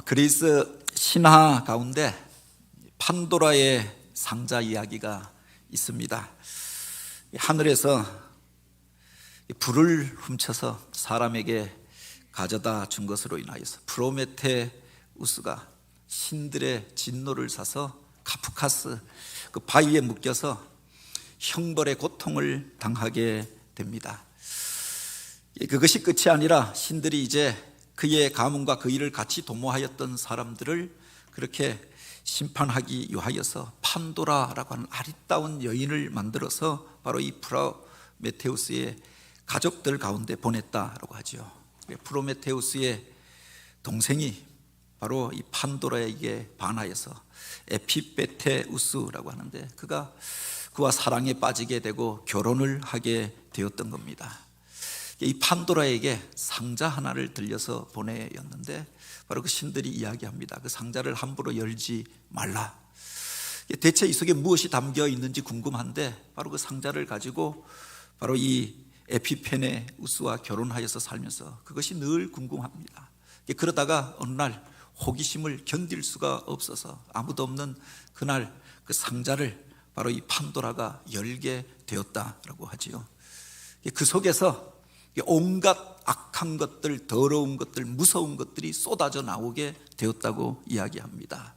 그리스 신화 가운데 판도라의 상자 이야기가 있습니다. 하늘에서 불을 훔쳐서 사람에게 가져다 준 것으로 인하여서 프로메테우스가 신들의 진노를 사서 카프카스 그 바위에 묶여서 형벌의 고통을 당하게 됩니다. 그것이 끝이 아니라 신들이 이제 그의 가문과 그 일을 같이 도모하였던 사람들을 그렇게 심판하기 위하여서 판도라라고 하는 아리따운 여인을 만들어서 바로 이 프로메테우스의 가족들 가운데 보냈다라고 하죠. 프로메테우스의 동생이 바로 이 판도라에게 반하여서 에피베테우스라고 하는데 그와 사랑에 빠지게 되고 결혼을 하게 되었던 겁니다. 이 판도라에게 상자 하나를 들려서 보내었는데 바로 그 신들이 이야기합니다. 그 상자를 함부로 열지 말라. 대체 이 속에 무엇이 담겨 있는지 궁금한데 바로 그 상자를 가지고 바로 이 에피페네우스와 결혼하여서 살면서 그것이 늘 궁금합니다. 그러다가 어느 날 호기심을 견딜 수가 없어서 아무도 없는 그날 그 상자를 바로 이 판도라가 열게 되었다라고 하지요. 그 속에서 온갖 악한 것들, 더러운 것들, 무서운 것들이 쏟아져 나오게 되었다고 이야기합니다.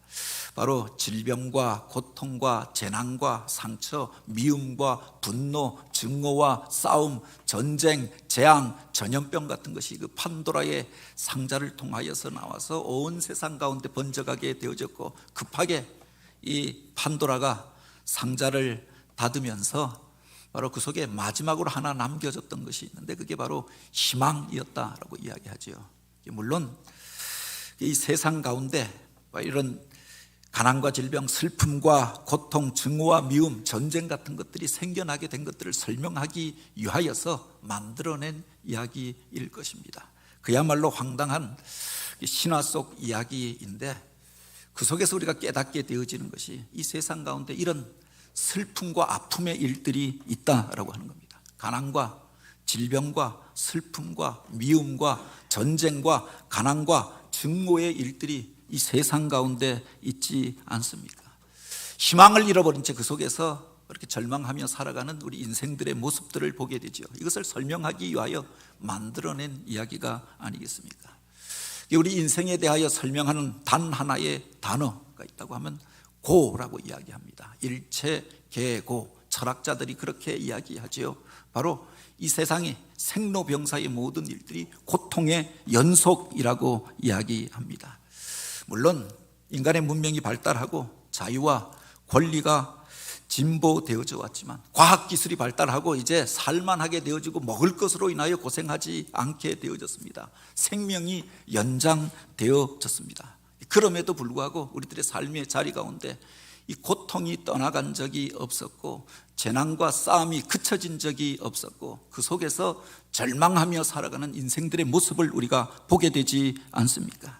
바로 질병과 고통과 재난과 상처, 미움과 분노, 증오와 싸움, 전쟁, 재앙, 전염병 같은 것이 그 판도라의 상자를 통하여서 나와서 온 세상 가운데 번져가게 되어졌고, 급하게 이 판도라가 상자를 닫으면서 바로 그 속에 마지막으로 하나 남겨졌던 것이 있는데 그게 바로 희망이었다라고 이야기하죠. 물론 이 세상 가운데 이런 가난과 질병, 슬픔과 고통, 증오와 미움, 전쟁 같은 것들이 생겨나게 된 것들을 설명하기 위하여서 만들어낸 이야기일 것입니다. 그야말로 황당한 신화 속 이야기인데 그 속에서 우리가 깨닫게 되어지는 것이 이 세상 가운데 이런 슬픔과 아픔의 일들이 있다라고 하는 겁니다. 가난과 질병과 슬픔과 미움과 전쟁과 가난과 증오의 일들이 이 세상 가운데 있지 않습니까? 희망을 잃어버린 채 그 속에서 그렇게 절망하며 살아가는 우리 인생들의 모습들을 보게 되죠. 이것을 설명하기 위하여 만들어낸 이야기가 아니겠습니까? 우리 인생에 대하여 설명하는 단 하나의 단어가 있다고 하면 고라고 이야기합니다. 일체계고, 철학자들이 그렇게 이야기하죠. 바로 이 세상의 생로병사의 모든 일들이 고통의 연속이라고 이야기합니다. 물론 인간의 문명이 발달하고 자유와 권리가 진보되어져 왔지만 과학기술이 발달하고 이제 살만하게 되어지고 먹을 것으로 인하여 고생하지 않게 되어졌습니다. 생명이 연장되어졌습니다. 그럼에도 불구하고 우리들의 삶의 자리 가운데 이 고통이 떠나간 적이 없었고 재난과 싸움이 그쳐진 적이 없었고 그 속에서 절망하며 살아가는 인생들의 모습을 우리가 보게 되지 않습니까?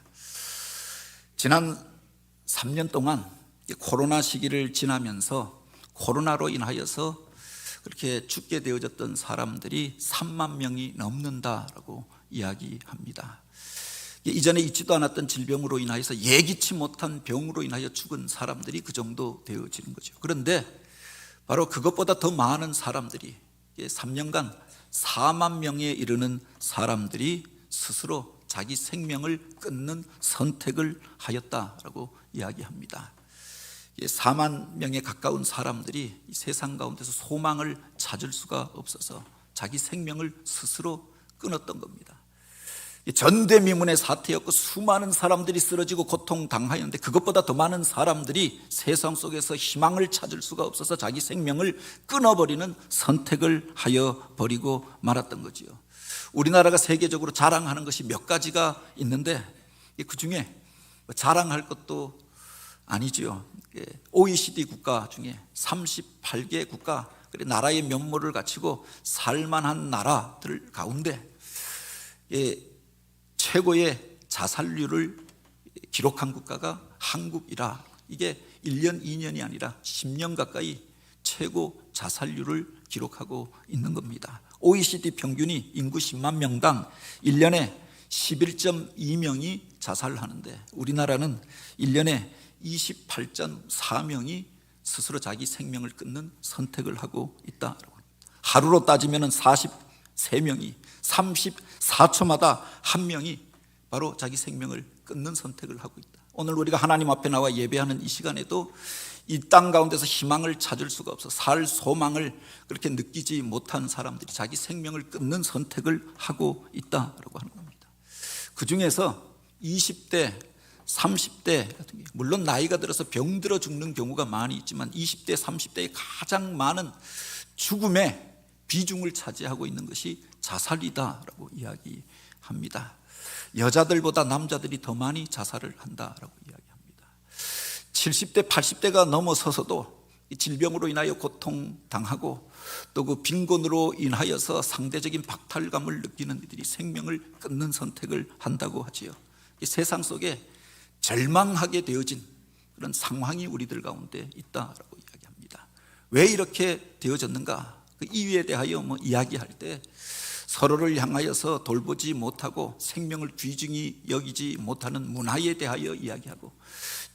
지난 3년 동안 코로나 시기를 지나면서 코로나로 인하여서 그렇게 죽게 되어졌던 사람들이 3만 명이 넘는다라고 이야기합니다. 이전에 있지도 않았던 질병으로 인하여서 예기치 못한 병으로 인하여 죽은 사람들이 그 정도 되어지는 거죠. 그런데 바로 그것보다 더 많은 사람들이 3년간 4만 명에 이르는 사람들이 스스로 자기 생명을 끊는 선택을 하였다라고 이야기합니다. 4만 명에 가까운 사람들이 이 세상 가운데서 소망을 찾을 수가 없어서 자기 생명을 스스로 끊었던 겁니다. 전대미문의 사태였고 수많은 사람들이 쓰러지고 고통당하였는데 그것보다 더 많은 사람들이 세상 속에서 희망을 찾을 수가 없어서 자기 생명을 끊어버리는 선택을 하여 버리고 말았던 거지요. 우리나라가 세계적으로 자랑하는 것이 몇 가지가 있는데 그 중에 자랑할 것도 아니지요. OECD 국가 중에 38개 국가, 나라의 면모를 갖추고 살만한 나라들 가운데 최고의 자살률을 기록한 국가가 한국이라, 이게 1년 2년이 아니라 10년 가까이 최고 자살률을 기록하고 있는 겁니다. OECD 평균이 인구 10만 명당 1년에 11.2명이 자살하는데 우리나라는 1년에 28.4명이 스스로 자기 생명을 끊는 선택을 하고 있다. 하루로 따지면 43명이 34초마다 한 명이 바로 자기 생명을 끊는 선택을 하고 있다. 오늘 우리가 하나님 앞에 나와 예배하는 이 시간에도 이 땅 가운데서 희망을 찾을 수가 없어 살 소망을 그렇게 느끼지 못한 사람들이 자기 생명을 끊는 선택을 하고 있다라고 하는 겁니다. 그 중에서 20대, 30대 같은 경우 물론 나이가 들어서 병들어 죽는 경우가 많이 있지만 20대, 30대에 가장 많은 죽음의 비중을 차지하고 있는 것이 자살이다라고 이야기합니다. 여자들보다 남자들이 더 많이 자살을 한다라고 이야기합니다. 70대, 80대가 넘어서서도 질병으로 인하여 고통당하고 또 그 빈곤으로 인하여서 상대적인 박탈감을 느끼는 이들이 생명을 끊는 선택을 한다고 하지요. 이 세상 속에 절망하게 되어진 그런 상황이 우리들 가운데 있다라고 이야기합니다. 왜 이렇게 되어졌는가? 그 이유에 대하여 이야기할 때 서로를 향하여서 돌보지 못하고 생명을 귀중히 여기지 못하는 문화에 대하여 이야기하고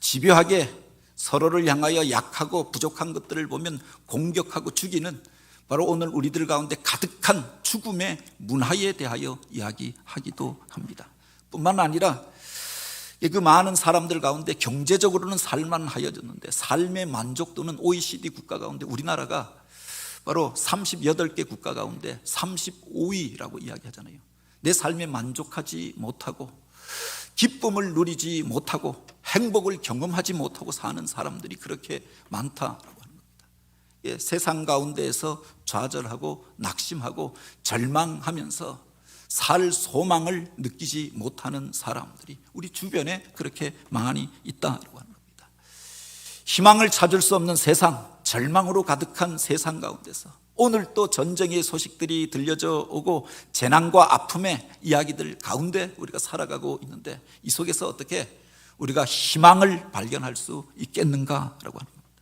집요하게 서로를 향하여 약하고 부족한 것들을 보면 공격하고 죽이는 바로 오늘 우리들 가운데 가득한 죽음의 문화에 대하여 이야기하기도 합니다. 뿐만 아니라 그 많은 사람들 가운데 경제적으로는 살만하여졌는데 삶의 만족도는 OECD 국가 가운데 우리나라가 바로 38개 국가 가운데 35위라고 이야기하잖아요. 내 삶에 만족하지 못하고 기쁨을 누리지 못하고 행복을 경험하지 못하고 사는 사람들이 그렇게 많다라고 하는 겁니다. 세상 가운데에서 좌절하고 낙심하고 절망하면서 살 소망을 느끼지 못하는 사람들이 우리 주변에 그렇게 많이 있다라고 하는 겁니다. 희망을 찾을 수 없는 세상, 절망으로 가득한 세상 가운데서 오늘 또 전쟁의 소식들이 들려져 오고 재난과 아픔의 이야기들 가운데 우리가 살아가고 있는데 이 속에서 어떻게 우리가 희망을 발견할 수 있겠는가라고 하는 겁니다.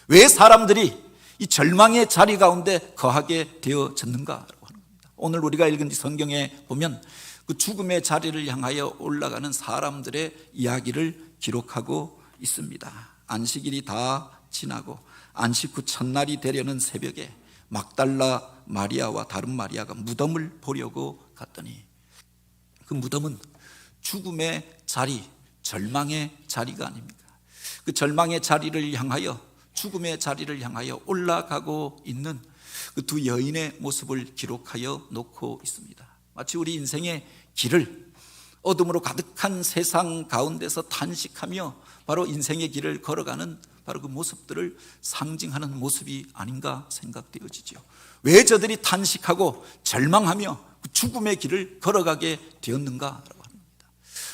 왜 사람들이 이 절망의 자리 가운데 거하게 되어졌는가라고 하는 겁니다. 오늘 우리가 읽은 성경에 보면 그 죽음의 자리를 향하여 올라가는 사람들의 이야기를 기록하고 있습니다. 안식일이 다 지나고 안식 후 첫날이 되려는 새벽에 막달라 마리아와 다른 마리아가 무덤을 보려고 갔더니 그 무덤은 죽음의 자리, 절망의 자리가 아닙니까? 그 절망의 자리를 향하여 죽음의 자리를 향하여 올라가고 있는 그 두 여인의 모습을 기록하여 놓고 있습니다. 마치 우리 인생의 길을 어둠으로 가득한 세상 가운데서 탄식하며 바로 인생의 길을 걸어가는 바로 그 모습들을 상징하는 모습이 아닌가 생각되어지죠. 왜 저들이 탄식하고 절망하며 그 죽음의 길을 걸어가게 되었는가라고 합니다.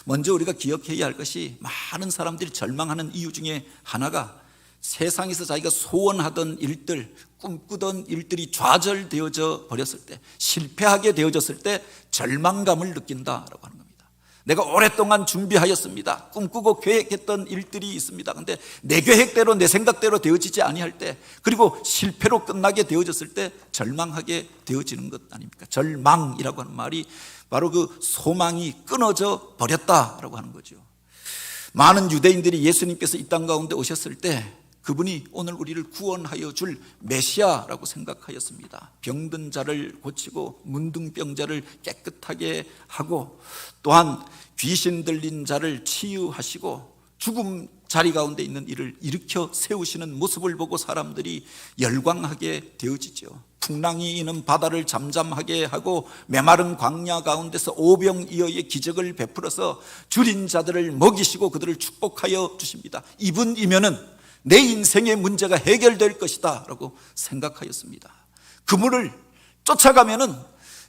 먼저 우리가 기억해야 할 것이 많은 사람들이 절망하는 이유 중에 하나가 세상에서 자기가 소원하던 일들, 꿈꾸던 일들이 좌절되어져 버렸을 때, 실패하게 되어졌을 때 절망감을 느낀다라고 하는 겁니다. 내가 오랫동안 준비하였습니다. 꿈꾸고 계획했던 일들이 있습니다. 그런데 내 계획대로 내 생각대로 되어지지 아니할 때, 그리고 실패로 끝나게 되어졌을 때 절망하게 되어지는 것 아닙니까? 절망이라고 하는 말이 바로 그 소망이 끊어져 버렸다라고 하는 거죠. 많은 유대인들이 예수님께서 이 땅 가운데 오셨을 때 그분이 오늘 우리를 구원하여 줄 메시아라고 생각하였습니다. 병든 자를 고치고 문둥병자를 깨끗하게 하고 또한 귀신 들린 자를 치유하시고 죽음 자리 가운데 있는 이를 일으켜 세우시는 모습을 보고 사람들이 열광하게 되어지죠. 풍랑이 이는 바다를 잠잠하게 하고 메마른 광야 가운데서 오병이어의 기적을 베풀어서 줄인 자들을 먹이시고 그들을 축복하여 주십니다. 이분이면은 내 인생의 문제가 해결될 것이다 라고 생각하였습니다. 그분을 쫓아가면은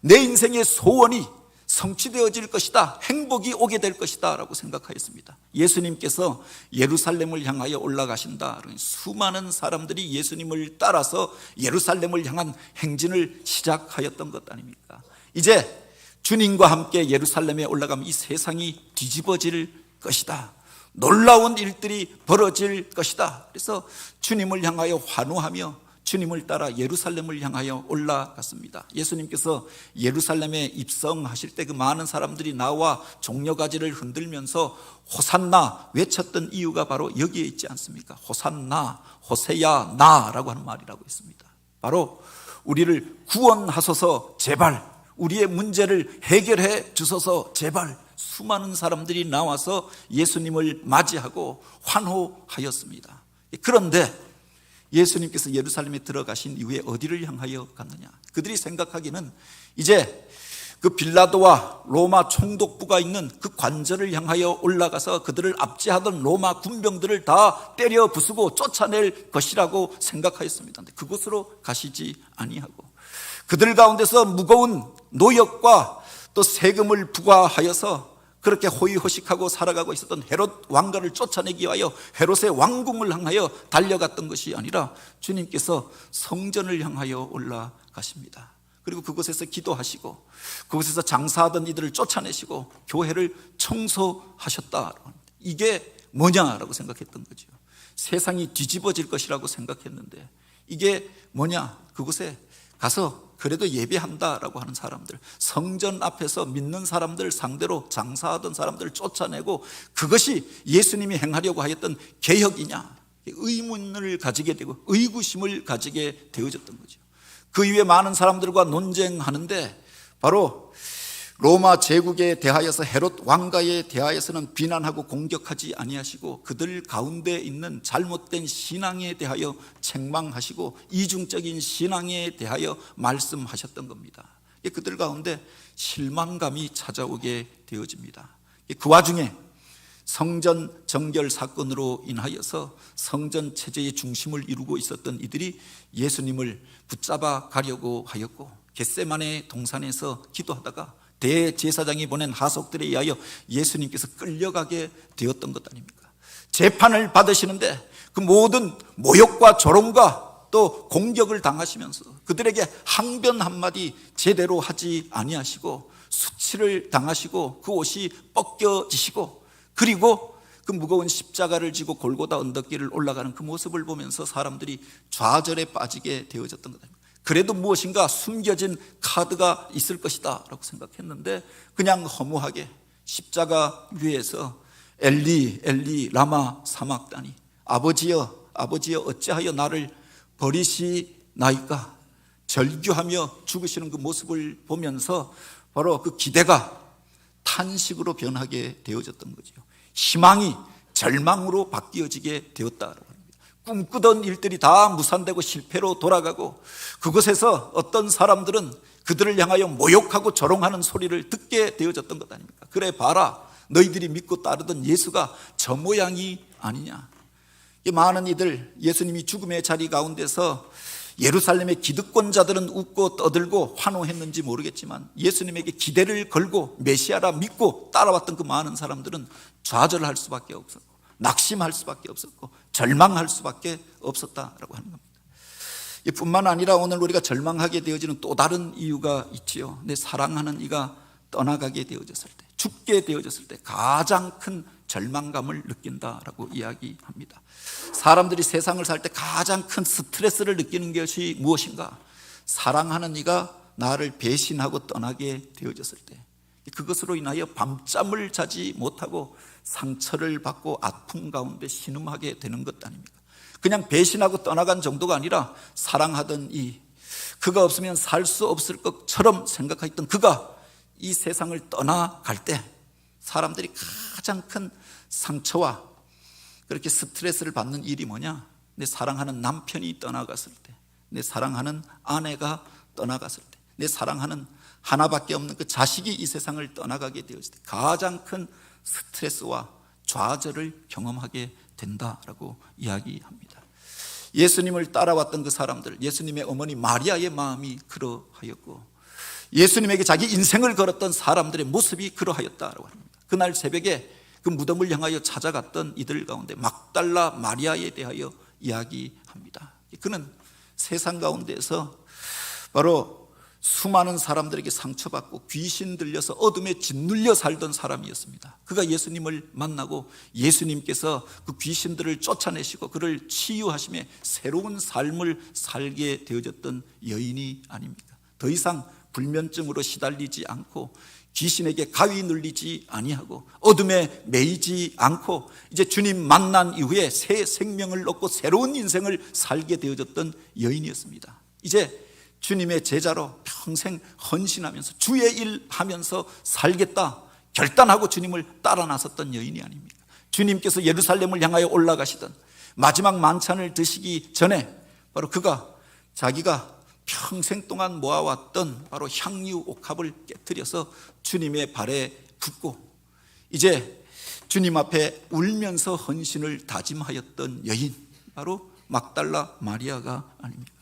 내 인생의 소원이 성취되어질 것이다, 행복이 오게 될 것이다 라고 생각하였습니다. 예수님께서 예루살렘을 향하여 올라가신다. 수많은 사람들이 예수님을 따라서 예루살렘을 향한 행진을 시작하였던 것 아닙니까? 이제 주님과 함께 예루살렘에 올라가면 이 세상이 뒤집어질 것이다, 놀라운 일들이 벌어질 것이다. 그래서 주님을 향하여 환호하며 주님을 따라 예루살렘을 향하여 올라갔습니다. 예수님께서 예루살렘에 입성하실 때 그 많은 사람들이 나와 종려가지를 흔들면서 호산나 외쳤던 이유가 바로 여기에 있지 않습니까? 호산나, 호세야 나라고 하는 말이라고 있습니다. 바로 우리를 구원하소서, 제발 우리의 문제를 해결해 주소서, 제발. 수많은 사람들이 나와서 예수님을 맞이하고 환호하였습니다. 그런데 예수님께서 예루살렘에 들어가신 이후에 어디를 향하여 갔느냐? 그들이 생각하기는 이제 그 빌라도와 로마 총독부가 있는 그 관저를 향하여 올라가서 그들을 압제하던 로마 군병들을 다 때려 부수고 쫓아낼 것이라고 생각하였습니다. 그런데 그곳으로 가시지 아니하고 그들 가운데서 무거운 노역과 또 세금을 부과하여서 그렇게 호의호식하고 살아가고 있었던 헤롯 왕가를 쫓아내기 위하여 헤롯의 왕궁을 향하여 달려갔던 것이 아니라 주님께서 성전을 향하여 올라가십니다. 그리고 그곳에서 기도하시고 그곳에서 장사하던 이들을 쫓아내시고 교회를 청소하셨다. 이게 뭐냐라고 생각했던 거죠. 세상이 뒤집어질 것이라고 생각했는데 이게 뭐냐? 그곳에 가서 그래도 예배한다라고 하는 사람들, 성전 앞에서 믿는 사람들 상대로 장사하던 사람들을 쫓아내고 그것이 예수님이 행하려고 하였던 개혁이냐? 의문을 가지게 되고 의구심을 가지게 되어졌던 거죠. 그 이후에 많은 사람들과 논쟁하는데 바로 로마 제국에 대하여서 헤롯 왕가에 대하여서는 비난하고 공격하지 아니하시고 그들 가운데 있는 잘못된 신앙에 대하여 책망하시고 이중적인 신앙에 대하여 말씀하셨던 겁니다. 그들 가운데 실망감이 찾아오게 되어집니다. 그 와중에 성전 정결 사건으로 인하여서 성전 체제의 중심을 이루고 있었던 이들이 예수님을 붙잡아 가려고 하였고 겟세마네 동산에서 기도하다가 대제사장이 보낸 하속들에 의하여 예수님께서 끌려가게 되었던 것 아닙니까? 재판을 받으시는데 그 모든 모욕과 조롱과 또 공격을 당하시면서 그들에게 항변 한마디 제대로 하지 아니하시고 수치를 당하시고 그 옷이 벗겨지시고 그리고 그 무거운 십자가를 지고 골고다 언덕길을 올라가는 그 모습을 보면서 사람들이 좌절에 빠지게 되어졌던 것 아닙니까? 그래도 무엇인가 숨겨진 카드가 있을 것이다 라고 생각했는데 그냥 허무하게 십자가 위에서 엘리 엘리 라마 사막다니 아버지여 아버지여 어찌하여 나를 버리시나이까 절규하며 죽으시는 그 모습을 보면서 바로 그 기대가 탄식으로 변하게 되어졌던 거죠. 희망이 절망으로 바뀌어지게 되었다라고 합니다. 꿈꾸던 일들이 다 무산되고 실패로 돌아가고 그곳에서 어떤 사람들은 그들을 향하여 모욕하고 조롱하는 소리를 듣게 되어졌던 것 아닙니까? 그래 봐라, 너희들이 믿고 따르던 예수가 저 모양이 아니냐. 이 많은 이들 예수님이 죽음의 자리 가운데서 예루살렘의 기득권자들은 웃고 떠들고 환호했는지 모르겠지만 예수님에게 기대를 걸고 메시아라 믿고 따라왔던 그 많은 사람들은 좌절할 수밖에 없었고 낙심할 수밖에 없었고 절망할 수밖에 없었다라고 하는 겁니다. 이뿐만 아니라 오늘 우리가 절망하게 되어지는 또 다른 이유가 있지요. 내 사랑하는 이가 떠나가게 되어졌을 때, 죽게 되어졌을 때 가장 큰 절망감을 느낀다라고 이야기합니다. 사람들이 세상을 살 때 가장 큰 스트레스를 느끼는 것이 무엇인가? 사랑하는 이가 나를 배신하고 떠나게 되어졌을 때 그것으로 인하여 밤잠을 자지 못하고 상처를 받고 아픔 가운데 신음하게 되는 것 아닙니까? 그냥 배신하고 떠나간 정도가 아니라 사랑하던 그가 없으면 살 수 없을 것처럼 생각했던 그가 이 세상을 떠나갈 때 사람들이 가장 큰 상처와 그렇게 스트레스를 받는 일이 뭐냐? 내 사랑하는 남편이 떠나갔을 때, 내 사랑하는 아내가 떠나갔을 때, 내 사랑하는 하나밖에 없는 그 자식이 이 세상을 떠나가게 되었을 때 가장 큰 스트레스와 좌절을 경험하게 된다라고 이야기합니다. 예수님을 따라왔던 그 사람들, 예수님의 어머니 마리아의 마음이 그러하였고 예수님에게 자기 인생을 걸었던 사람들의 모습이 그러하였다라고 합니다. 그날 새벽에 그 무덤을 향하여 찾아갔던 이들 가운데 막달라 마리아에 대하여 이야기합니다. 그는 세상 가운데서 바로 수많은 사람들에게 상처받고 귀신 들려서 어둠에 짓눌려 살던 사람이었습니다. 그가 예수님을 만나고 예수님께서 그 귀신들을 쫓아내시고 그를 치유하심에 새로운 삶을 살게 되어졌던 여인이 아닙니까? 더 이상 불면증으로 시달리지 않고 귀신에게 가위 눌리지 아니하고 어둠에 매이지 않고 이제 주님 만난 이후에 새 생명을 얻고 새로운 인생을 살게 되어졌던 여인이었습니다. 이제 주님의 제자로 평생 헌신하면서 주의 일 하면서 살겠다 결단하고 주님을 따라 나섰던 여인이 아닙니까? 주님께서 예루살렘을 향하여 올라가시던 마지막 만찬을 드시기 전에 바로 그가 자기가 평생 동안 모아왔던 바로 향유 옥합을 깨뜨려서 주님의 발에 붓고 이제 주님 앞에 울면서 헌신을 다짐하였던 여인, 바로 막달라 마리아가 아닙니까?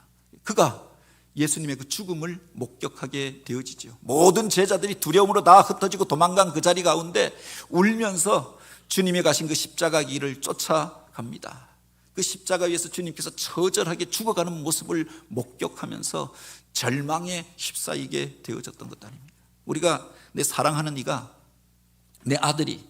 그가 예수님의 그 죽음을 목격하게 되어지죠. 모든 제자들이 두려움으로 다 흩어지고 도망간 그 자리 가운데 울면서 주님이 가신 그 십자가 길을 쫓아갑니다. 그 십자가 위에서 주님께서 처절하게 죽어가는 모습을 목격하면서 절망에 휩싸이게 되어졌던 것 아닙니까? 우리가 내 사랑하는 이가, 내 아들이,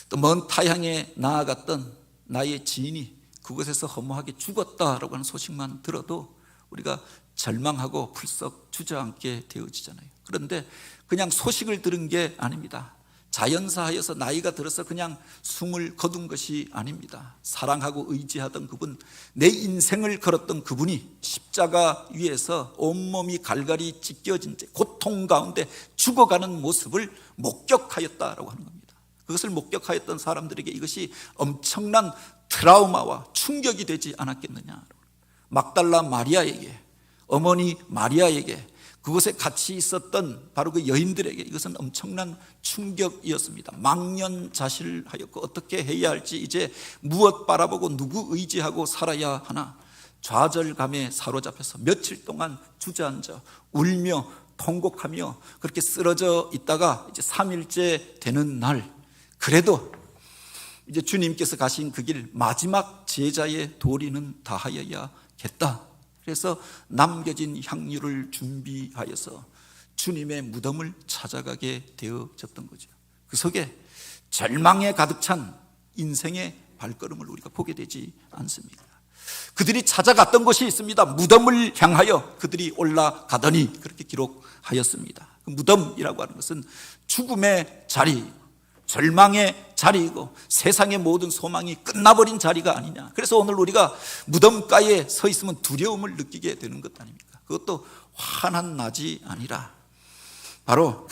또 먼 타향에 나아갔던 나의 지인이 그곳에서 허무하게 죽었다라고 하는 소식만 들어도 우리가 절망하고 풀썩 주저앉게 되어지잖아요. 그런데 그냥 소식을 들은 게 아닙니다. 자연사하여서 나이가 들어서 그냥 숨을 거둔 것이 아닙니다. 사랑하고 의지하던 그분, 내 인생을 걸었던 그분이 십자가 위에서 온몸이 갈갈이 찢겨진 채 고통 가운데 죽어가는 모습을 목격하였다라고 하는 겁니다. 그것을 목격하였던 사람들에게 이것이 엄청난 트라우마와 충격이 되지 않았겠느냐. 막달라 마리아에게, 어머니 마리아에게, 그곳에 같이 있었던 바로 그 여인들에게 이것은 엄청난 충격이었습니다. 망연자실하였고 어떻게 해야 할지, 이제 무엇 바라보고 누구 의지하고 살아야 하나 좌절감에 사로잡혀서 며칠 동안 주저앉아 울며 통곡하며 그렇게 쓰러져 있다가 이제 3일째 되는 날, 그래도 이제 주님께서 가신 그 길 마지막 제자의 도리는 다하여야겠다. 그래서 남겨진 향유를 준비하여서 주님의 무덤을 찾아가게 되어졌던 거죠. 그 속에 절망에 가득 찬 인생의 발걸음을 우리가 보게 되지 않습니까? 그들이 찾아갔던 곳이 있습니다. 무덤을 향하여 그들이 올라가더니 그렇게 기록하였습니다. 그 무덤이라고 하는 것은 죽음의 자리, 절망의 자리이고 세상의 모든 소망이 끝나버린 자리가 아니냐. 그래서 오늘 우리가 무덤가에 서 있으면 두려움을 느끼게 되는 것 아닙니까? 그것도 환한 낮이 아니라 바로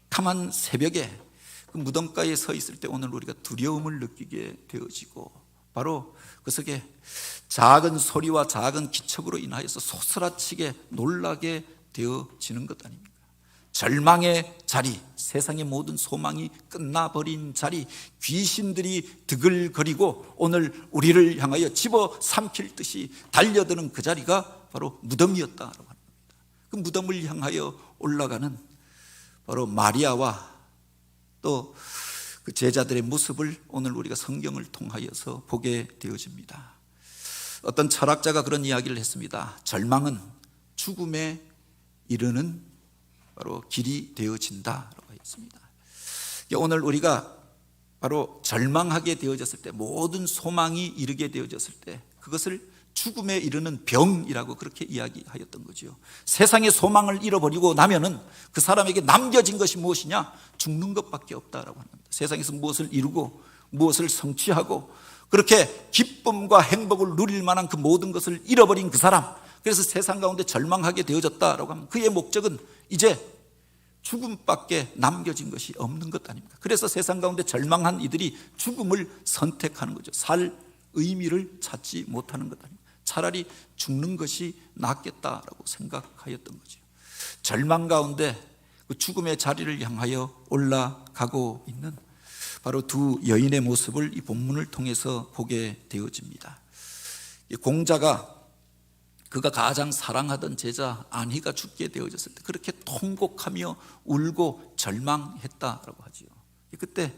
캄캄한 새벽에 그 무덤가에 서 있을 때 오늘 우리가 두려움을 느끼게 되어지고, 바로 그 속에 작은 소리와 작은 기척으로 인하여서 소스라치게 놀라게 되어지는 것 아닙니까? 절망의 자리, 세상의 모든 소망이 끝나버린 자리, 귀신들이 드글거리고 오늘 우리를 향하여 집어삼킬 듯이 달려드는 그 자리가 바로 무덤이었다라고 합니다. 그 무덤을 향하여 올라가는 바로 마리아와 또 그 제자들의 모습을 오늘 우리가 성경을 통하여서 보게 되어집니다. 어떤 철학자가 그런 이야기를 했습니다. 절망은 죽음에 이르는 바로 길이 되어진다라고 했습니다. 오늘 우리가 바로 절망하게 되어졌을 때, 모든 소망이 이르게 되어졌을 때 그것을 죽음에 이르는 병이라고 그렇게 이야기하였던 거죠. 세상의 소망을 잃어버리고 나면은 그 사람에게 남겨진 것이 무엇이냐? 죽는 것밖에 없다라고 합니다. 세상에서 무엇을 이루고 무엇을 성취하고 그렇게 기쁨과 행복을 누릴 만한 그 모든 것을 잃어버린 그 사람, 그래서 세상 가운데 절망하게 되어졌다라고 하면 그의 목적은 이제 죽음밖에 남겨진 것이 없는 것 아닙니까? 그래서 세상 가운데 절망한 이들이 죽음을 선택하는 거죠. 살 의미를 찾지 못하는 것 아닙니까? 차라리 죽는 것이 낫겠다라고 생각하였던 거죠. 절망 가운데 그 죽음의 자리를 향하여 올라가고 있는 바로 두 여인의 모습을 이 본문을 통해서 보게 되어집니다. 공자가 그가 가장 사랑하던 제자 안희가 죽게 되어졌을 때 그렇게 통곡하며 울고 절망했다라고 하지요. 그때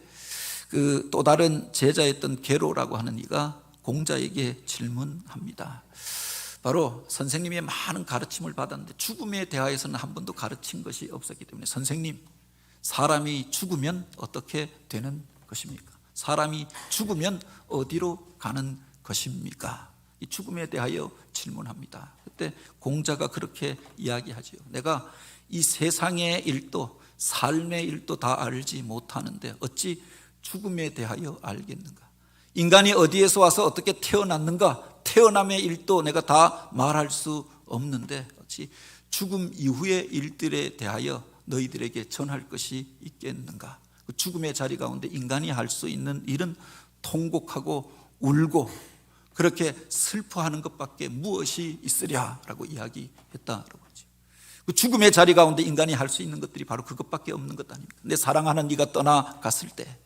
그 또 다른 제자였던 게로라고 하는 이가 공자에게 질문합니다. 바로 선생님의 많은 가르침을 받았는데 죽음에 대하여서는 한 번도 가르친 것이 없었기 때문에, 선생님, 사람이 죽으면 어떻게 되는 것입니까? 사람이 죽으면 어디로 가는 것입니까? 이 죽음에 대하여 질문합니다. 그때 공자가 그렇게 이야기하죠. 내가 이 세상의 일도 삶의 일도 다 알지 못하는데 어찌 죽음에 대하여 알겠는가? 인간이 어디에서 와서 어떻게 태어났는가? 태어남의 일도 내가 다 말할 수 없는데 어찌 죽음 이후의 일들에 대하여 너희들에게 전할 것이 있겠는가? 그 죽음의 자리 가운데 인간이 할 수 있는 일은 통곡하고 울고 그렇게 슬퍼하는 것밖에 무엇이 있으랴라고 이야기했다라고 하죠. 그 죽음의 자리 가운데 인간이 할 수 있는 것들이 바로 그것밖에 없는 것 아닙니까? 내 사랑하는 네가 떠나갔을 때,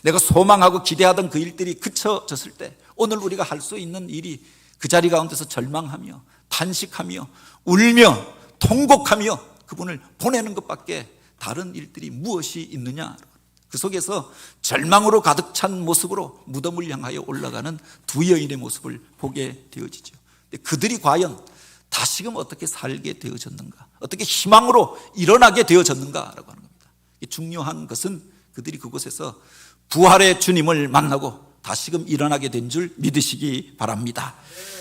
내가 소망하고 기대하던 그 일들이 그쳐졌을 때, 오늘 우리가 할 수 있는 일이 그 자리 가운데서 절망하며 탄식하며 울며 통곡하며 그분을 보내는 것밖에 다른 일들이 무엇이 있느냐? 그 속에서 절망으로 가득 찬 모습으로 무덤을 향하여 올라가는 두 여인의 모습을 보게 되어지죠. 그들이 과연 다시금 어떻게 살게 되어졌는가, 어떻게 희망으로 일어나게 되어졌는가라고 하는 겁니다. 중요한 것은 그들이 그곳에서 부활의 주님을 만나고 다시금 일어나게 된 줄 믿으시기 바랍니다.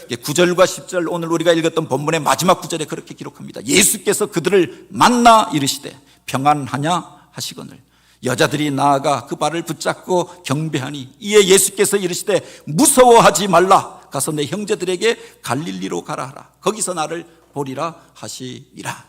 9절과 10절, 오늘 우리가 읽었던 본문의 마지막 구절에 그렇게 기록합니다. 예수께서 그들을 만나 이르시되 평안하냐 하시거늘 여자들이 나아가 그 발을 붙잡고 경배하니, 이에 예수께서 이르시되 무서워하지 말라, 가서 내 형제들에게 갈릴리로 가라 하라. 거기서 나를 보리라 하시니라.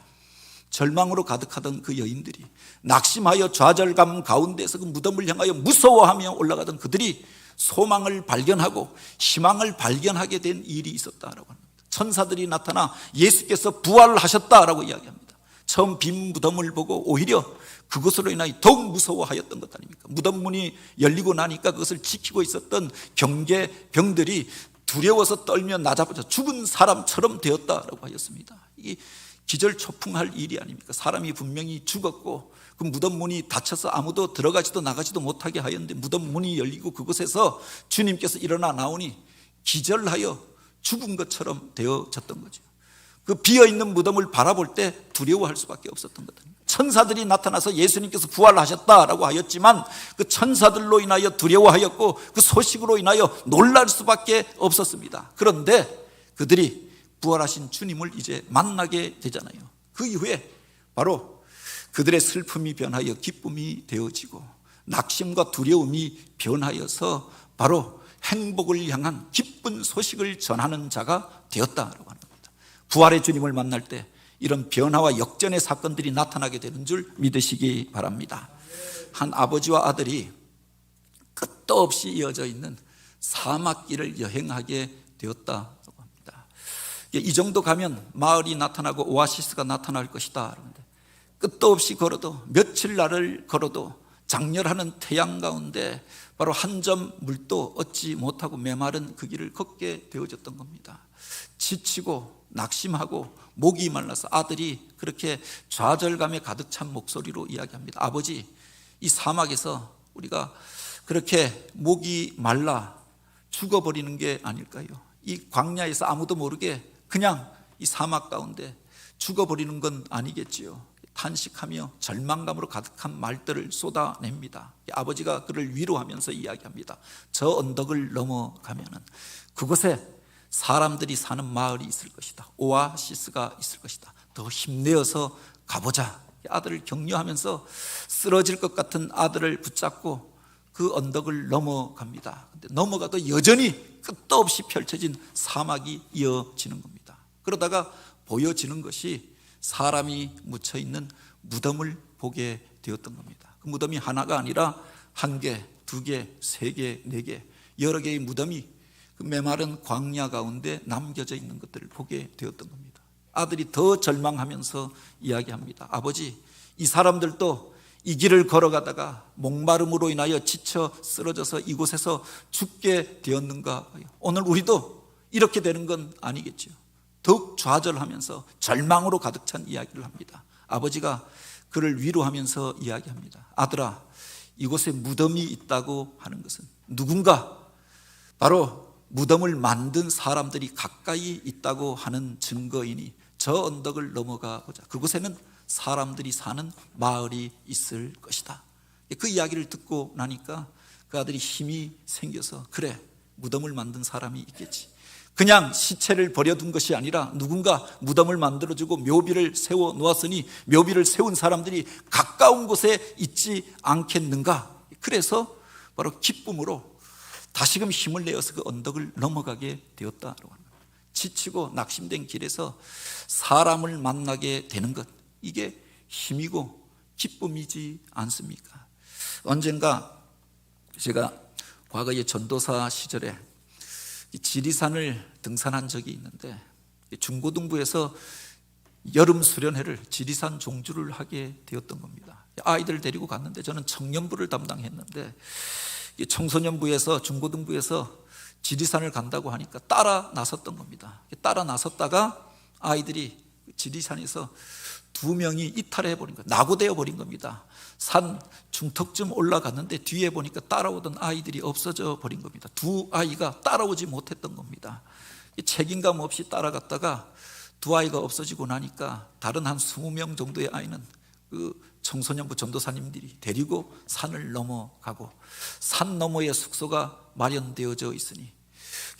절망으로 가득하던 그 여인들이 낙심하여 좌절감 가운데서 그 무덤을 향하여 무서워하며 올라가던 그들이 소망을 발견하고 희망을 발견하게 된 일이 있었다라고 합니다. 천사들이 나타나 예수께서 부활하셨다라고 이야기합니다. 처음 빈 무덤을 보고 오히려 그것으로 인하여 더욱 무서워하였던 것 아닙니까? 무덤 문이 열리고 나니까 그것을 지키고 있었던 경계병들이 두려워서 떨며 나잡아져 죽은 사람처럼 되었다라고 하였습니다. 이게 기절초풍할 일이 아닙니까? 사람이 분명히 죽었고 그 무덤 문이 닫혀서 아무도 들어가지도 나가지도 못하게 하였는데 무덤 문이 열리고 그곳에서 주님께서 일어나 나오니 기절하여 죽은 것처럼 되어졌던 거죠. 그 비어있는 무덤을 바라볼 때 두려워할 수밖에 없었던 것 아닙니까? 천사들이 나타나서 예수님께서 부활하셨다라고 하였지만 그 천사들로 인하여 두려워하였고 그 소식으로 인하여 놀랄 수밖에 없었습니다. 그런데 그들이 부활하신 주님을 이제 만나게 되잖아요. 그 이후에 바로 그들의 슬픔이 변하여 기쁨이 되어지고 낙심과 두려움이 변하여서 바로 행복을 향한 기쁜 소식을 전하는 자가 되었다라고 하는 겁니다. 부활의 주님을 만날 때 이런 변화와 역전의 사건들이 나타나게 되는 줄 믿으시기 바랍니다. 한 아버지와 아들이 끝도 없이 이어져 있는 사막길을 여행하게 되었다고 합니다. 이 정도 가면 마을이 나타나고 오아시스가 나타날 것이다. 그런데 끝도 없이 걸어도 며칠 날을 걸어도 장렬하는 태양 가운데 바로 한 점 물도 얻지 못하고 메마른 그 길을 걷게 되어졌던 겁니다. 지치고 낙심하고 목이 말라서 아들이 그렇게 좌절감에 가득 찬 목소리로 이야기합니다. 아버지, 이 사막에서 우리가 그렇게 목이 말라 죽어버리는 게 아닐까요? 이 광야에서 아무도 모르게 그냥 이 사막 가운데 죽어버리는 건 아니겠지요. 탄식하며 절망감으로 가득한 말들을 쏟아냅니다. 아버지가 그를 위로하면서 이야기합니다. 저 언덕을 넘어가면은 그곳에 사람들이 사는 마을이 있을 것이다. 오아시스가 있을 것이다. 더 힘내어서 가보자. 아들을 격려하면서 쓰러질 것 같은 아들을 붙잡고 그 언덕을 넘어갑니다. 근데 넘어가도 여전히 끝도 없이 펼쳐진 사막이 이어지는 겁니다. 그러다가 보여지는 것이 사람이 묻혀있는 무덤을 보게 되었던 겁니다. 그 무덤이 하나가 아니라 한 개, 두 개, 세 개, 네 개, 여러 개의 무덤이 그 메마른 광야 가운데 남겨져 있는 것들을 보게 되었던 겁니다. 아들이 더 절망하면서 이야기합니다. 아버지, 이 사람들도 이 길을 걸어가다가 목마름으로 인하여 지쳐 쓰러져서 이곳에서 죽게 되었는가? 오늘 우리도 이렇게 되는 건 아니겠죠. 더욱 좌절하면서 절망으로 가득 찬 이야기를 합니다. 아버지가 그를 위로하면서 이야기합니다. 아들아, 이곳에 무덤이 있다고 하는 것은 누군가 바로 무덤을 만든 사람들이 가까이 있다고 하는 증거이니 저 언덕을 넘어가 보자. 그곳에는 사람들이 사는 마을이 있을 것이다. 그 이야기를 듣고 나니까 그 아들이 힘이 생겨서, 그래, 무덤을 만든 사람이 있겠지. 그냥 시체를 버려둔 것이 아니라 누군가 무덤을 만들어주고 묘비를 세워 놓았으니 묘비를 세운 사람들이 가까운 곳에 있지 않겠는가. 그래서 바로 기쁨으로 다시금 힘을 내어서 그 언덕을 넘어가게 되었다라고 합니다. 지치고 낙심된 길에서 사람을 만나게 되는 것, 이게 힘이고 기쁨이지 않습니까? 언젠가 제가 과거에 전도사 시절에 지리산을 등산한 적이 있는데, 중고등부에서 여름 수련회를 지리산 종주를 하게 되었던 겁니다. 아이들을 데리고 갔는데 저는 청년부를 담당했는데, 청소년부에서 중고등부에서 지리산을 간다고 하니까 따라 나섰던 겁니다. 따라 나섰다가 아이들이 지리산에서 2명이 이탈해 버린 거예요. 낙오되어 버린 겁니다. 산 중턱쯤 올라갔는데 뒤에 보니까 따라오던 아이들이 없어져 버린 겁니다. 2아이가 따라오지 못했던 겁니다. 책임감 없이 따라갔다가 2아이가 없어지고 나니까 다른 한 20명 정도의 아이는 그 청소년부 전도사님들이 데리고 산을 넘어가고, 산 너머에 숙소가 마련되어져 있으니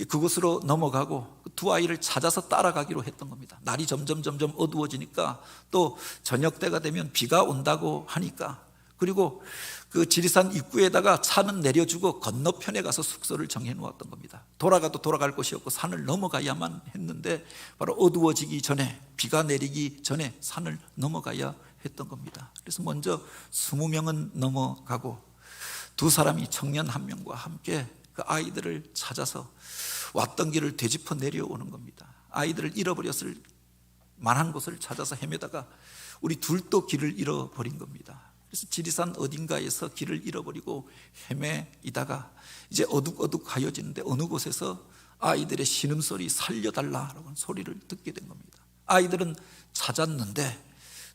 그곳으로 넘어가고 2아이를 찾아서 따라가기로 했던 겁니다. 날이 점점 어두워지니까 또 저녁 때가 되면 비가 온다고 하니까, 그리고 그 지리산 입구에다가 차는 내려주고 건너편에 가서 숙소를 정해 놓았던 겁니다. 돌아가도 돌아갈 곳이 없고 산을 넘어가야만 했는데, 바로 어두워지기 전에, 비가 내리기 전에 산을 넘어가야 했던 겁니다. 그래서 먼저 20명은 넘어가고 2사람이, 청년 1명과 함께 그 아이들을 찾아서 왔던 길을 되짚어 내려오는 겁니다. 아이들을 잃어버렸을 만한 곳을 찾아서 헤매다가 우리 둘도 길을 잃어버린 겁니다. 그래서 지리산 어딘가에서 길을 잃어버리고 헤매이다가 이제 어둑어둑하여지는데 어느 곳에서 아이들의 신음소리, 살려달라라고 하는 소리를 듣게 된 겁니다. 아이들은 찾았는데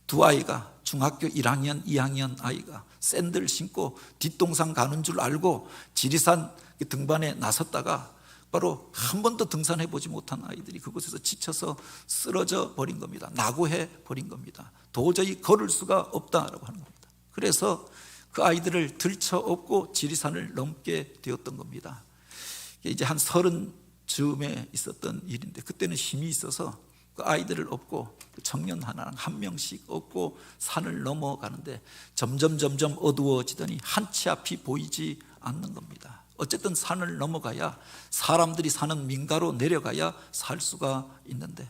2아이가 중학교 1학년, 2학년 아이가 샌들 신고 뒷동산 가는 줄 알고 지리산 등반에 나섰다가 바로 한 번도 등산해 보지 못한 아이들이 그곳에서 지쳐서 쓰러져 버린 겁니다. 낙오해 버린 겁니다. 도저히 걸을 수가 없다라고 하는 겁니다. 그래서 그 아이들을 들쳐업고 지리산을 넘게 되었던 겁니다. 이제 한 30쯤에 있었던 일인데, 그때는 힘이 있어서 그 아이들을 업고 청년 하나랑 1명씩 업고 산을 넘어가는데 점점 어두워지더니 한치 앞이 보이지 않는 겁니다. 어쨌든 산을 넘어가야, 사람들이 사는 민가로 내려가야 살 수가 있는데,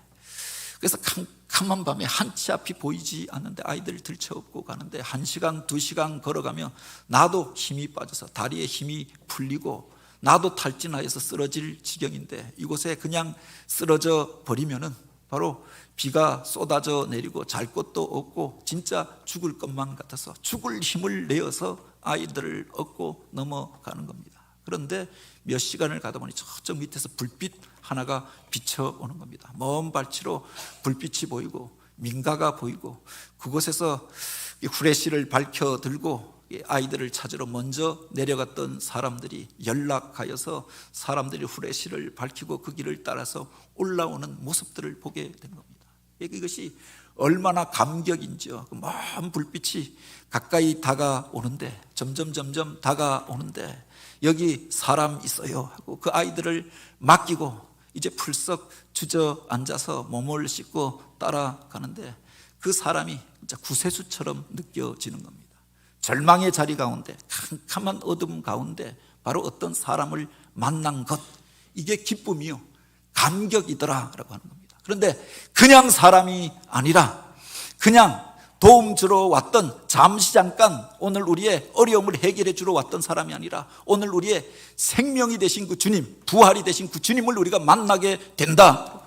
그래서 캄캄한 밤에 한치 앞이 보이지 않는데 아이들을 들쳐업고 가는데 1시간, 2시간 걸어가며 나도 힘이 빠져서 다리에 힘이 풀리고 나도 탈진하여서 쓰러질 지경인데, 이곳에 그냥 쓰러져 버리면은 바로 비가 쏟아져 내리고 잘 곳도 없고 진짜 죽을 것만 같아서 죽을 힘을 내어서 아이들을 업고 넘어가는 겁니다. 그런데 몇 시간을 가다 보니 저쪽 밑에서 불빛 하나가 비쳐오는 겁니다. 먼 발치로 불빛이 보이고 민가가 보이고, 그곳에서 후레쉬를 밝혀 들고 아이들을 찾으러 먼저 내려갔던 사람들이 연락하여서 사람들이 후레쉬를 밝히고 그 길을 따라서 올라오는 모습들을 보게 된 겁니다. 이것이 얼마나 감격인지요. 그 먼 불빛이 가까이 다가오는데, 점점 다가오는데 여기 사람 있어요 하고 그 아이들을 맡기고 이제 풀썩 주저앉아서 몸을 씻고 따라가는데, 그 사람이 진짜 구세주처럼 느껴지는 겁니다. 절망의 자리 가운데, 캄캄한 어둠 가운데 바로 어떤 사람을 만난 것, 이게 기쁨이요, 감격이더라라고 하는 겁니다. 그런데 그냥 사람이 아니라 그냥 도움 주러 왔던, 잠시 잠깐 오늘 우리의 어려움을 해결해 주러 왔던 사람이 아니라 오늘 우리의 생명이 되신 그 주님, 부활이 되신 그 주님을 우리가 만나게 된다.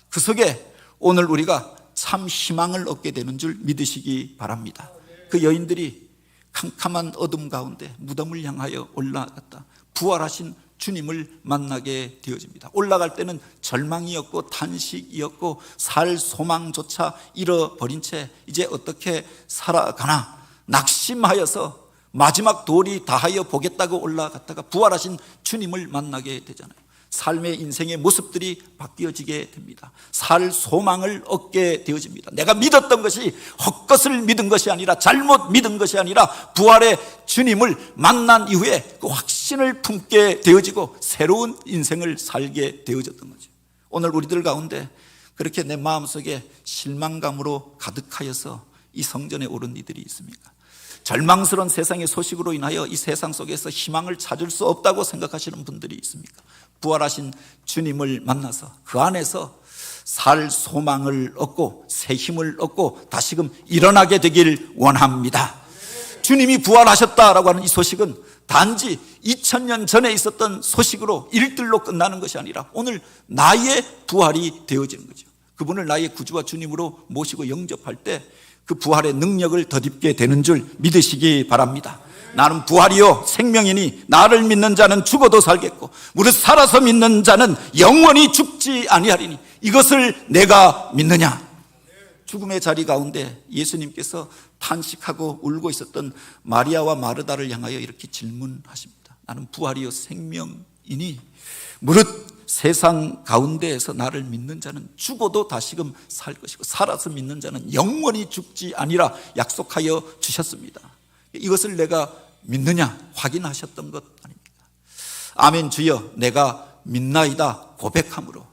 그 속에 오늘 우리가 참 희망을 얻게 되는 줄 믿으시기 바랍니다. 그 여인들이 캄캄한 어둠 가운데 무덤을 향하여 올라갔다. 부활하신 주님을 만나게 되어집니다. 올라갈 때는 절망이었고 탄식이었고 살 소망조차 잃어버린 채 이제 어떻게 살아가나 낙심하여서 마지막 돌이 다하여 보겠다고 올라갔다가 부활하신 주님을 만나게 되잖아요. 삶의 인생의 모습들이 바뀌어지게 됩니다. 살 소망을 얻게 되어집니다. 내가 믿었던 것이 헛것을 믿은 것이 아니라, 잘못 믿은 것이 아니라 부활의 주님을 만난 이후에 그 확신을 품게 되어지고 새로운 인생을 살게 되어졌던 거죠. 오늘 우리들 가운데 그렇게 내 마음속에 실망감으로 가득하여서 이 성전에 오른 이들이 있습니까? 절망스러운 세상의 소식으로 인하여 이 세상 속에서 희망을 찾을 수 없다고 생각하시는 분들이 있습니까? 부활하신 주님을 만나서 그 안에서 살 소망을 얻고 새 힘을 얻고 다시금 일어나게 되길 원합니다. 주님이 부활하셨다라고 하는 이 소식은 단지 2000년 전에 있었던 소식으로 일들로 끝나는 것이 아니라 오늘 나의 부활이 되어지는 거죠. 그분을 나의 구주와 주님으로 모시고 영접할 때 그 부활의 능력을 덧입게 되는 줄 믿으시기 바랍니다. 나는 부활이요 생명이니 나를 믿는 자는 죽어도 살겠고 무릇 살아서 믿는 자는 영원히 죽지 아니하리니 이것을 내가 믿느냐. 죽음의 자리 가운데 예수님께서 탄식하고 울고 있었던 마리아와 마르다를 향하여 이렇게 질문하십니다. 나는 부활이요 생명이니 무릇 세상 가운데에서 나를 믿는 자는 죽어도 다시금 살 것이고 살아서 믿는 자는 영원히 죽지 아니라 약속하여 주셨습니다. 이것을 내가 믿느냐 확인하셨던 것 아닙니까? 아멘 주여 내가 믿나이다 고백함으로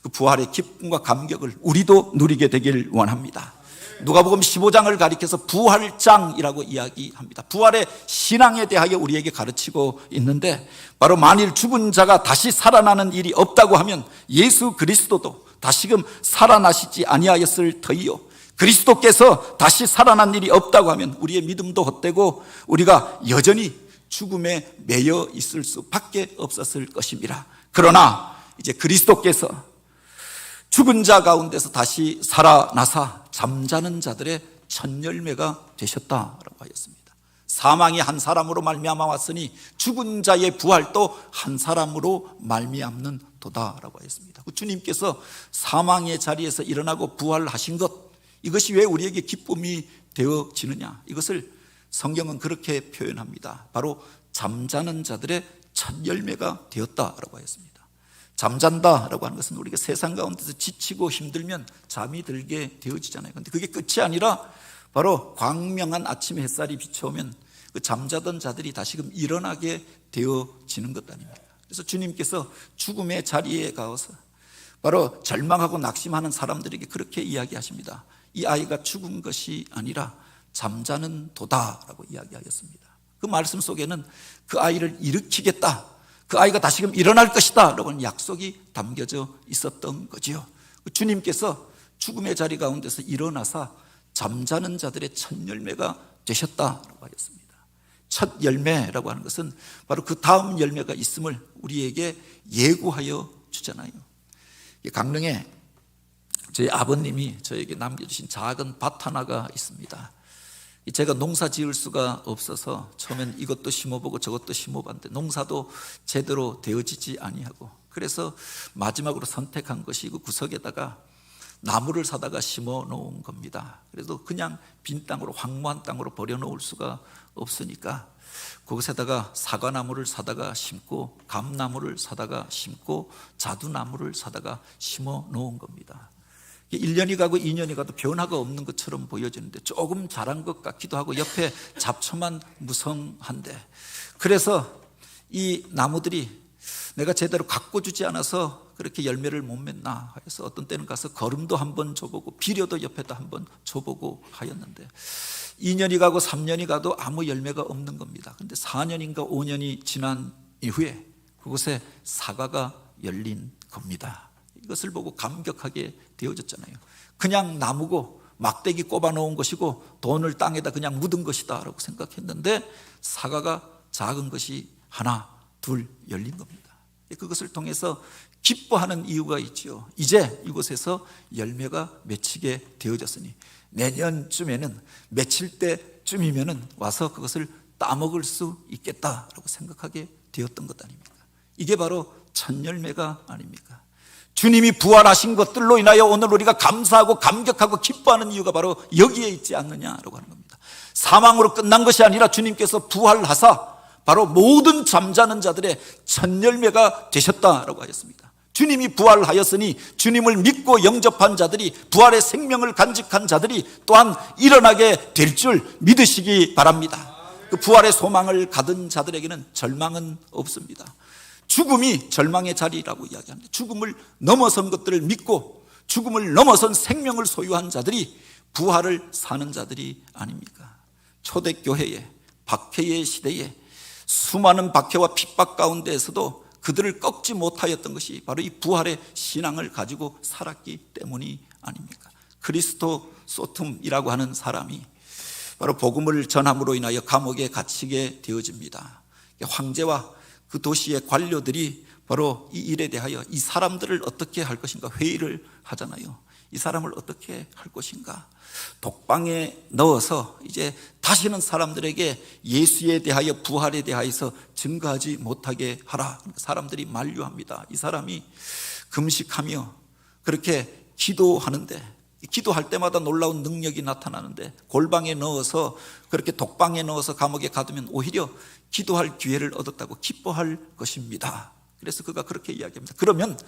그 부활의 기쁨과 감격을 우리도 누리게 되길 원합니다. 누가복음 15장을 가리켜서 부활장이라고 이야기합니다. 부활의 신앙에 대하여 우리에게 가르치고 있는데 바로 만일 죽은 자가 다시 살아나는 일이 없다고 하면 예수 그리스도도 다시금 살아나시지 아니하였을 터이요 그리스도께서 다시 살아난 일이 없다고 하면 우리의 믿음도 헛되고 우리가 여전히 죽음에 매여 있을 수밖에 없었을 것입니다. 그러나 이제 그리스도께서 죽은 자 가운데서 다시 살아나사 잠자는 자들의 첫 열매가 되셨다라고 하였습니다. 사망이 한 사람으로 말미암아 왔으니 죽은 자의 부활도 한 사람으로 말미암는 도다라고 하였습니다. 주님께서 사망의 자리에서 일어나고 부활하신 것, 이것이 왜 우리에게 기쁨이 되어지느냐, 이것을 성경은 그렇게 표현합니다. 바로 잠자는 자들의 첫 열매가 되었다라고 하였습니다. 잠잔다라고 하는 것은 우리가 세상 가운데서 지치고 힘들면 잠이 들게 되어지잖아요. 그런데 그게 끝이 아니라 바로 광명한 아침 햇살이 비춰오면 그 잠자던 자들이 다시금 일어나게 되어지는 것 아닙니까? 그래서 주님께서 죽음의 자리에 가서 바로 절망하고 낙심하는 사람들에게 그렇게 이야기하십니다. 이 아이가 죽은 것이 아니라 잠자는 도다라고 이야기하였습니다. 그 말씀 속에는 그 아이를 일으키겠다, 그 아이가 다시금 일어날 것이다 라고 약속이 담겨져 있었던 거지요. 주님께서 죽음의 자리 가운데서 일어나사 잠자는 자들의 첫 열매가 되셨다라고 하였습니다. 첫 열매라고 하는 것은 바로 그 다음 열매가 있음을 우리에게 예고하여 주잖아요. 강릉에 저희 아버님이 저에게 남겨주신 작은 밭 하나가 있습니다. 제가 농사 지을 수가 없어서 처음엔 이것도 심어보고 저것도 심어봤는데 농사도 제대로 되어지지 아니하고, 그래서 마지막으로 선택한 것이 그 구석에다가 나무를 사다가 심어 놓은 겁니다. 그래도 그냥 빈 땅으로, 황무한 땅으로 버려놓을 수가 없으니까 그것에다가 사과나무를 사다가 심고 감나무를 사다가 심고 자두나무를 사다가 심어 놓은 겁니다. 1년이 가고 2년이 가도 변화가 없는 것처럼 보여지는데 조금 자란 것 같기도 하고 옆에 잡초만 무성한데, 그래서 이 나무들이 내가 제대로 가꿔주지 않아서 그렇게 열매를 못 맺나 해서 어떤 때는 가서 거름도 한번 줘보고 비료도 옆에다 한번 줘보고 하였는데 2년이 가고 3년이 가도 아무 열매가 없는 겁니다. 그런데 4년인가 5년이 지난 이후에 그곳에 사과가 열린 겁니다. 이것을 보고 감격하게 되어졌잖아요. 그냥 나무고 막대기 꼽아 놓은 것이고 돈을 땅에다 그냥 묻은 것이다 라고 생각했는데 사과가 작은 것이 하나 둘 열린 겁니다. 그것을 통해서 기뻐하는 이유가 있죠. 이제 이곳에서 열매가 맺히게 되어졌으니 내년쯤에는 맺힐 때쯤이면은 와서 그것을 따먹을 수 있겠다라고 생각하게 되었던 것 아닙니까? 이게 바로 첫 열매가 아닙니까? 주님이 부활하신 것들로 인하여 오늘 우리가 감사하고 감격하고 기뻐하는 이유가 바로 여기에 있지 않느냐라고 하는 겁니다. 사망으로 끝난 것이 아니라 주님께서 부활하사 바로 모든 잠자는 자들의 첫 열매가 되셨다라고 하였습니다. 주님이 부활하였으니 주님을 믿고 영접한 자들이, 부활의 생명을 간직한 자들이 또한 일어나게 될 줄 믿으시기 바랍니다. 그 부활의 소망을 가진 자들에게는 절망은 없습니다. 죽음이 절망의 자리라고 이야기합니다. 죽음을 넘어선 것들을 믿고 죽음을 넘어선 생명을 소유한 자들이 부활을 사는 자들이 아닙니까? 초대교회에, 박해의 시대에 수많은 박해와 핍박 가운데에서도 그들을 꺾지 못하였던 것이 바로 이 부활의 신앙을 가지고 살았기 때문이 아닙니까? 크리스토 소툼이라고 하는 사람이 바로 복음을 전함으로 인하여 감옥에 갇히게 되어집니다. 황제와 그 도시의 관료들이 바로 이 일에 대하여 이 사람들을 어떻게 할 것인가 회의를 하잖아요. 이 사람을 어떻게 할 것인가? 독방에 넣어서 이제 다시는 사람들에게 예수에 대하여, 부활에 대하여서 증거하지 못하게 하라. 사람들이 만류합니다. 이 사람이 금식하며 그렇게 기도하는데, 기도할 때마다 놀라운 능력이 나타나는데, 골방에 넣어서, 그렇게 독방에 넣어서 감옥에 가두면 오히려 기도할 기회를 얻었다고 기뻐할 것입니다. 그래서 그가 그렇게 이야기합니다. 그러면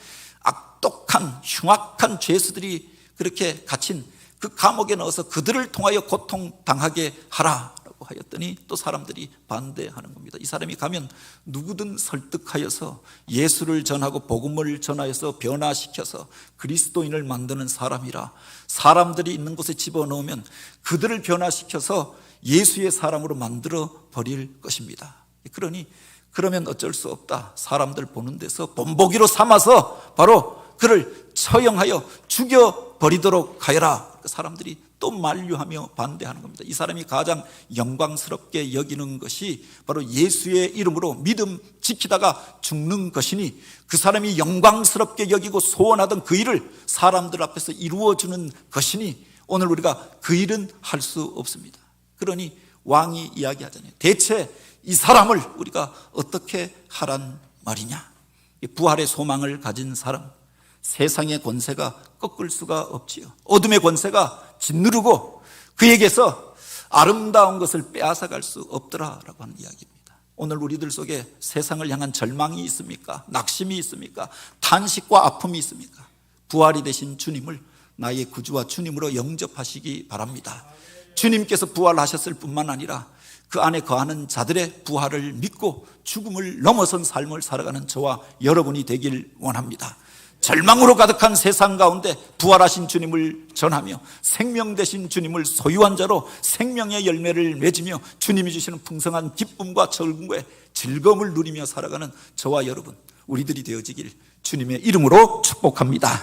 악독한 흉악한 죄수들이 그렇게 갇힌 그 감옥에 넣어서 그들을 통하여 고통당하게 하라라고 하였더니 또 사람들이 반대하는 겁니다. 이 사람이 가면 누구든 설득하여서 예수를 전하고 복음을 전하여서 변화시켜서 그리스도인을 만드는 사람이라, 사람들이 있는 곳에 집어넣으면 그들을 변화시켜서 예수의 사람으로 만들어 버릴 것입니다. 그러면 어쩔 수 없다. 사람들 보는 데서 본보기로 삼아서 바로 그를 처형하여 죽여버리도록 하여라. 사람들이 또 만류하며 반대하는 겁니다. 이 사람이 가장 영광스럽게 여기는 것이 바로 예수의 이름으로 믿음 지키다가 죽는 것이니, 그 사람이 영광스럽게 여기고 소원하던 그 일을 사람들 앞에서 이루어주는 것이니 오늘 우리가 그 일은 할 수 없습니다. 그러니 왕이 이야기하잖아요. 대체 이 사람을 우리가 어떻게 하란 말이냐? 부활의 소망을 가진 사람, 세상의 권세가 꺾을 수가 없지요. 어둠의 권세가 짓누르고 그에게서 아름다운 것을 빼앗아갈 수 없더라라고 하는 이야기입니다. 오늘 우리들 속에 세상을 향한 절망이 있습니까? 낙심이 있습니까? 탄식과 아픔이 있습니까? 부활이 되신 주님을 나의 구주와 주님으로 영접하시기 바랍니다. 주님께서 부활하셨을 뿐만 아니라 그 안에 거하는 자들의 부활을 믿고 죽음을 넘어선 삶을 살아가는 저와 여러분이 되길 원합니다. 절망으로 가득한 세상 가운데 부활하신 주님을 전하며 생명 되신 주님을 소유한 자로 생명의 열매를 맺으며 주님이 주시는 풍성한 기쁨과 즐거움을 누리며 살아가는 저와 여러분, 우리들이 되어지길 주님의 이름으로 축복합니다.